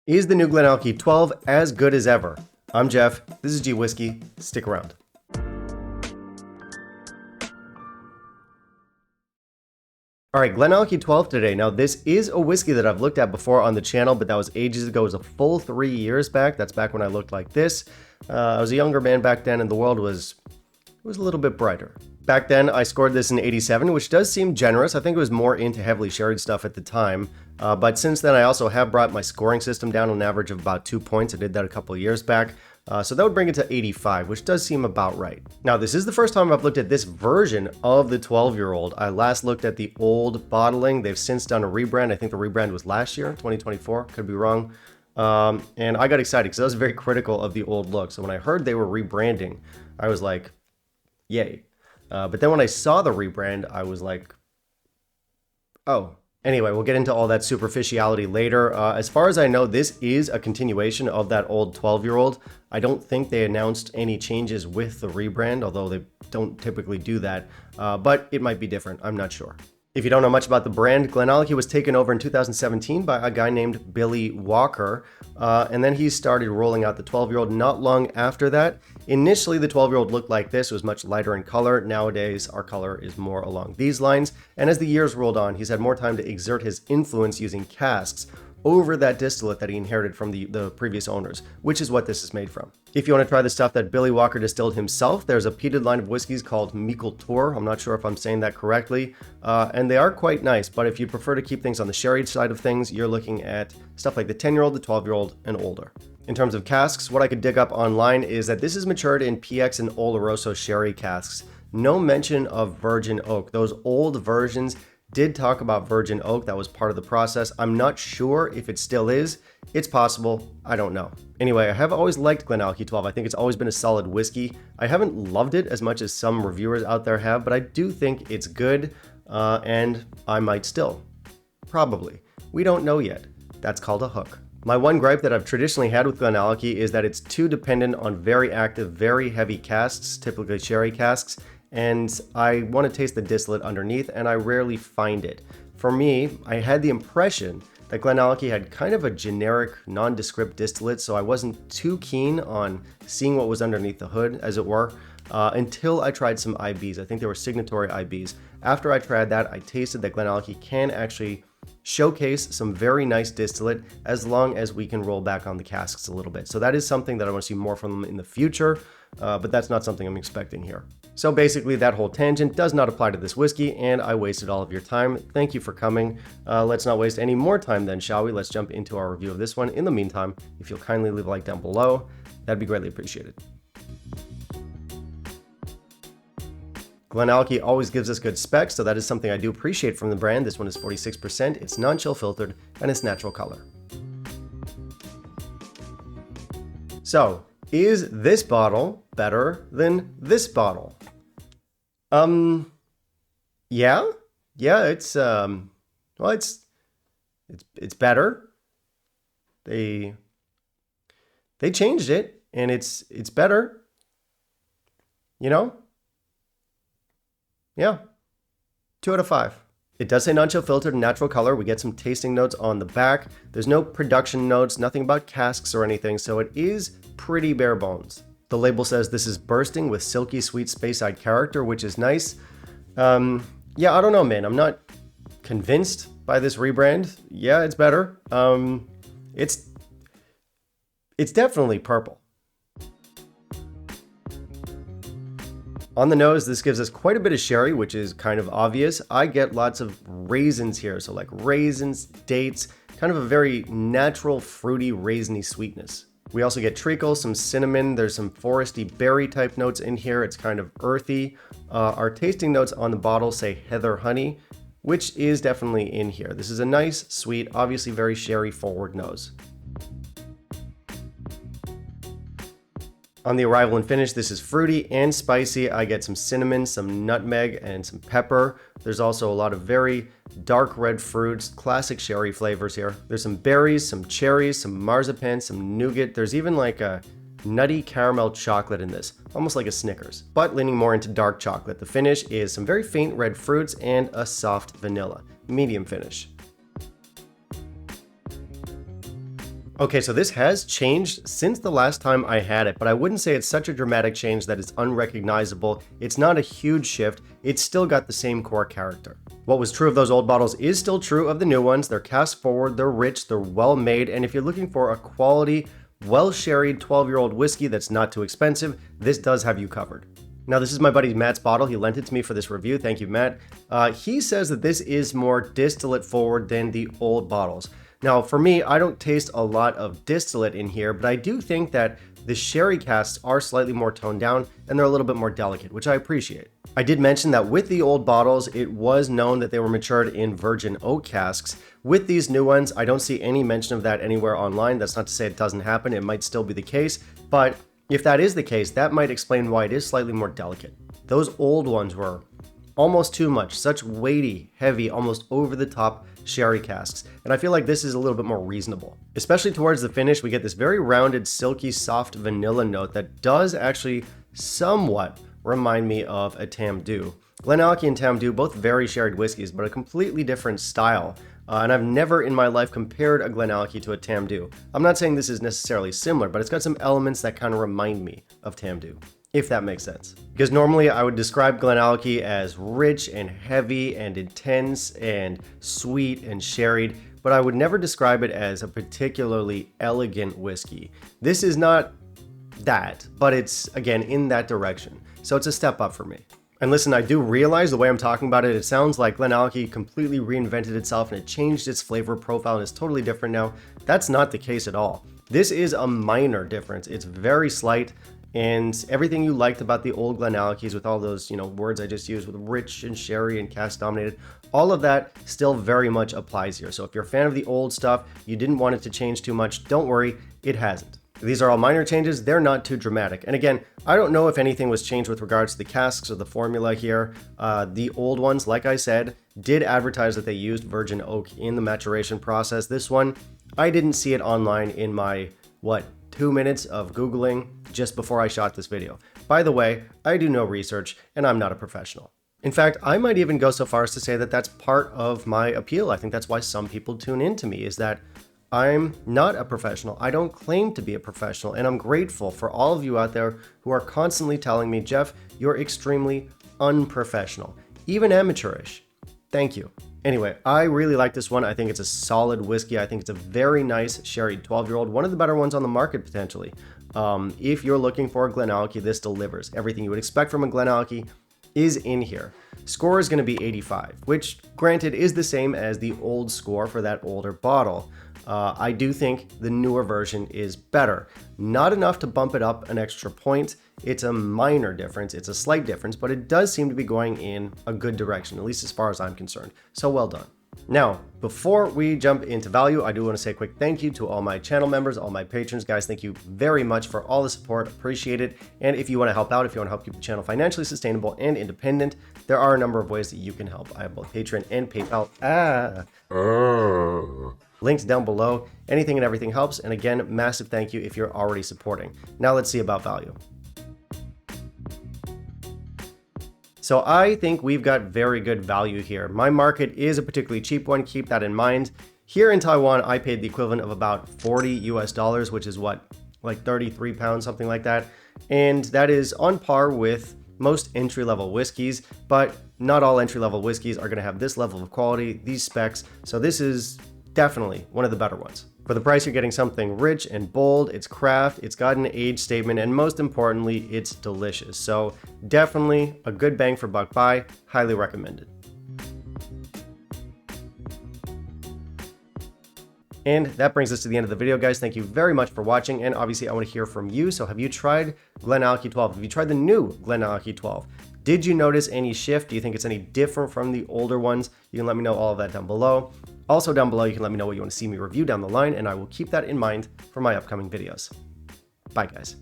Is the new Glenallachie 12 as good as ever? I'm Jeff, this is G Whiskey, stick around. Alright, Glenallachie 12 today. Now this is a whiskey that I've looked at before on the channel, but that was ages ago. It was a full 3 years back. That's back when I looked like this. I was a younger man back then and the world was a little bit brighter. Back then, I scored this in 87, which does seem generous. I think it was more into heavily sherried stuff at the time. But since then, I also have brought my scoring system down on an average of about 2 points. I did that a couple of years back. So that would bring it to 85, which does seem about right. Now, this is the first time I've looked at this version of the 12-year-old. I last looked at the old bottling. They've since done a rebrand. I think the rebrand was last year, 2024. Could be wrong. And I got excited because I was very critical of the old look. So when I heard they were rebranding, I was like, yay. But then when I saw the rebrand, I was like, oh. Anyway, we'll get into all that superficiality later. As far as I know, this is a continuation of that old 12-year-old. I don't think they announced any changes with the rebrand, although they don't typically do that. But it might be different. I'm not sure. If you don't know much about the brand, Glenallachie was taken over in 2017 by a guy named Billy Walker, and then he started rolling out the 12-year-old not long after that. Initially, the 12-year-old looked like this. It was much lighter in color. Nowadays, our color is more along these lines, and as the years rolled on, he's had more time to exert his influence using casks over that distillate that he inherited from the previous owners, which is what this is made from. If you want to try the stuff that Billy Walker distilled himself, there's a peated line of whiskeys called Tour. I'm not sure if I'm saying that correctly, and they are quite nice, but if you prefer to keep things on the sherry side of things, you're looking at stuff like the 10-year-old, the 12-year-old, and older. In terms of casks, what I could dig up online is that this is matured in PX and Oloroso sherry casks. No mention of virgin oak. Those old versions did talk about virgin oak. That was part of the process. I'm not sure if it still is. It's possible. I don't know. Anyway, I have always liked Glenallachie 12. I think it's always been a solid whiskey. I haven't loved it as much as some reviewers out there have, but I do think it's good, and I might still. Probably. We don't know yet. That's called a hook. My one gripe that I've traditionally had with Glenallachie is that it's too dependent on very active, very heavy casks, typically sherry casks, and I want to taste the distillate underneath, and I rarely find it. For me, I had the impression that Glenallachie had kind of a generic, nondescript distillate, so I wasn't too keen on seeing what was underneath the hood, as it were, until I tried some IBs. I think they were signatory IBs. After I tried that, I tasted that Glenallachie can actually showcase some very nice distillate as long as we can roll back on the casks a little bit. So that is something that I want to see more from them in the future, but that's not something I'm expecting here. So basically that whole tangent does not apply to this whiskey, and I wasted all of your time. Thank you for coming. Let's not waste any more time then, shall we? Let's jump into our review of this one. In the meantime, if you'll kindly leave a like down below, that'd be greatly appreciated. Glenallachie always gives us good specs, so that is something I do appreciate from the brand. This one is 46%, it's non-chill filtered, and it's natural color. So, is this bottle better than this bottle? Yeah, it's it's better. They changed it, and it's better. You know? Yeah, 2 out of 5. It does say non-chill filtered and natural color. We get some tasting notes on the back. There's no production notes, nothing about casks or anything, so it is pretty bare bones. The label says this is bursting with silky sweet Speyside character, which is nice. Yeah, I don't know, man. I'm not convinced by this rebrand. Yeah, it's better. It's definitely purple. On the nose, this gives us quite a bit of sherry, which is kind of obvious. I get lots of raisins here, so like raisins, dates, kind of a very natural, fruity, raisiny sweetness. We also get treacle, some cinnamon, there's some foresty berry type notes in here. It's kind of earthy. Our tasting notes on the bottle say heather honey, which is definitely in here. This is a nice, sweet, obviously very sherry forward nose. On the arrival and finish, this is fruity and spicy. I get some cinnamon, some nutmeg, and some pepper. There's also a lot of very dark red fruits, classic sherry flavors here. There's some berries, some cherries, some marzipan, some nougat. There's even like a nutty caramel chocolate in this, almost like a Snickers, but leaning more into dark chocolate. The finish is some very faint red fruits and a soft vanilla, medium finish. Okay, so this has changed since the last time I had it, but I wouldn't say it's such a dramatic change that it's unrecognizable. It's not a huge shift. It's still got the same core character. What was true of those old bottles is still true of the new ones. They're cast forward, they're rich, they're well made, and if you're looking for a quality, well-sherried 12-year-old whiskey that's not too expensive, this does have you covered. Now, this is my buddy Matt's bottle. He lent it to me for this review. Thank you, Matt. He says that this is more distillate forward than the old bottles. Now, for me, I don't taste a lot of distillate in here, but I do think that the sherry casks are slightly more toned down and they're a little bit more delicate, which I appreciate. I did mention that with the old bottles, it was known that they were matured in virgin oak casks. With these new ones, I don't see any mention of that anywhere online. That's not to say it doesn't happen. It might still be the case, but if that is the case, that might explain why it is slightly more delicate. Those old ones were almost too much, such weighty, heavy, almost over-the-top sherry casks, and I feel like this is a little bit more reasonable. Especially towards the finish, we get this very rounded, silky, soft vanilla note that does actually somewhat remind me of a Tamdhu. Glenallachie and Tamdhu, both very sherried whiskeys, but a completely different style. And I've never in my life compared a Glenallachie to a Tamdhu. I'm not saying this is necessarily similar, but it's got some elements that kind of remind me of Tamdhu, if that makes sense. Because normally I would describe Glenallachie as rich and heavy and intense and sweet and sherried, but I would never describe it as a particularly elegant whiskey. This is not that, but it's, again, in that direction. So it's a step up for me. And listen, I do realize the way I'm talking about it, it sounds like Glenallachie completely reinvented itself and it changed its flavor profile and it's totally different now. That's not the case at all. This is a minor difference. It's very slight, and everything you liked about the old Glenallachies with all those, words I just used with rich and sherry and cask dominated, all of that still very much applies here. So if you're a fan of the old stuff, you didn't want it to change too much, don't worry, it hasn't. These are all minor changes, they're not too dramatic. And again, I don't know if anything was changed with regards to the casks or the formula here. The old ones, like I said, did advertise that they used virgin oak in the maturation process. This one, I didn't see it online in my, 2 minutes of Googling just before I shot this video. By the way, I do no research and I'm not a professional. In fact, I might even go so far as to say that that's part of my appeal. I think that's why some people tune into me, is that I'm not a professional. I don't claim to be a professional, and I'm grateful for all of you out there who are constantly telling me, Jeff, you're extremely unprofessional, even amateurish. Thank you. Anyway, I really like this one. I think it's a solid whiskey. I think it's a very nice sherry 12-year-old, one of the better ones on the market potentially. If you're looking for a Glenallachie, this delivers. Everything you would expect from a Glenallachie is in here. Score is going to be 85, which granted is the same as the old score for that older bottle. I do think the newer version is better. Not enough to bump it up an extra point. It's a minor difference. It's a slight difference, but it does seem to be going in a good direction, at least as far as I'm concerned. So well done. Now, before we jump into value, I do want to say a quick thank you to all my channel members, all my patrons. Guys, thank you very much for all the support. Appreciate it. And if you want to help out, if you want to help keep the channel financially sustainable and independent, there are a number of ways that you can help. I have both Patreon and PayPal. Links down below. Anything and everything helps. And again, massive thank you if you're already supporting. Now let's see about value. So I think we've got very good value here. My market is a particularly cheap one. Keep that in mind. Here in Taiwan, I paid the equivalent of about 40 US dollars, which is what, like 33 pounds, something like that. And that is on par with most entry-level whiskeys, but not all entry-level whiskeys are going to have this level of quality, these specs. So this is definitely one of the better ones. For the price, you're getting something rich and bold, it's craft, it's got an age statement, and most importantly, it's delicious. So definitely a good bang for buck buy, highly recommended. And that brings us to the end of the video, guys. Thank you very much for watching, and obviously I want to hear from you. So have you tried Glenallachie 12? Have you tried the new Glenallachie 12? Did you notice any shift? Do you think it's any different from the older ones? You can let me know all of that down below. Also down below, you can let me know what you want to see me review down the line, and I will keep that in mind for my upcoming videos. Bye, guys.